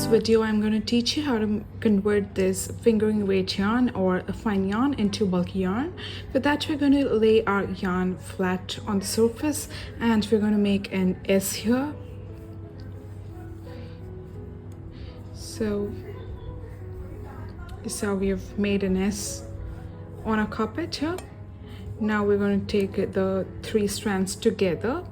this video, I'm going to teach you how to convert this fingering weight yarn or a fine yarn into bulky yarn. For that, we're going to lay our yarn flat on the surface and we're going to make an S here. So we have made an S on a carpet here. Now we're going to take the 3 strands together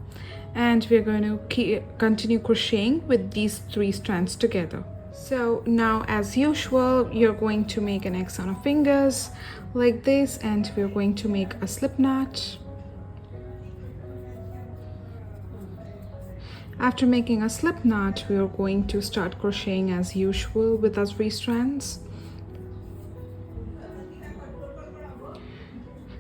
and we're going to continue crocheting with these 3 strands together. So now, as usual, you're going to make an X on your fingers like this, and we're going to make a slip knot. After making a slip knot, we are going to start crocheting as usual with our 3 strands.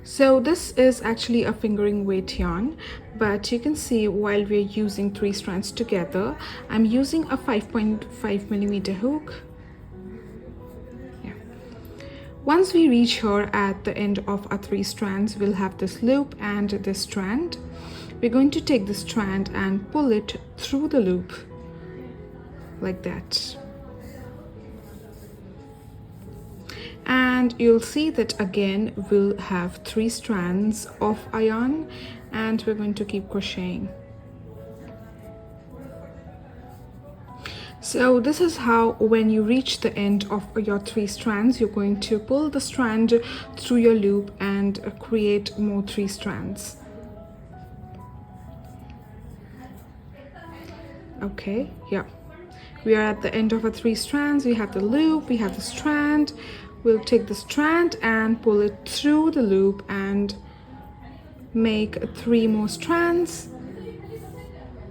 So this is actually a fingering weight yarn, but you can see while we're using 3 strands together, I'm using a 5.5mm hook. Yeah. Once we reach here at the end of our 3 strands, we'll have this loop and this strand. We're going to take this strand and pull it through the loop like that. And you'll see that again we'll have 3 strands of yarn and we're going to keep crocheting. So this is how, when you reach the end of your 3 strands, you're going to pull the strand through your loop and create more 3 strands. Okay, yeah, we are at the end of our 3 strands. We have the loop, we have the strand. We'll take the strand and pull it through the loop and make 3 more strands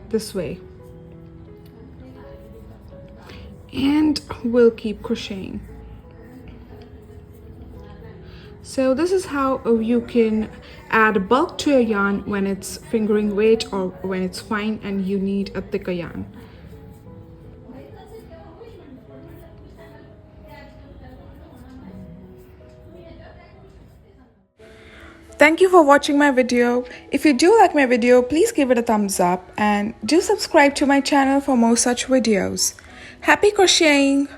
this way. And we'll keep crocheting. So this is how you can add bulk to your yarn when it's fingering weight or when it's fine and you need a thicker yarn. Thank you for watching my video. If you do like my video, please give it a thumbs up and do subscribe to my channel for more such videos. Happy crocheting!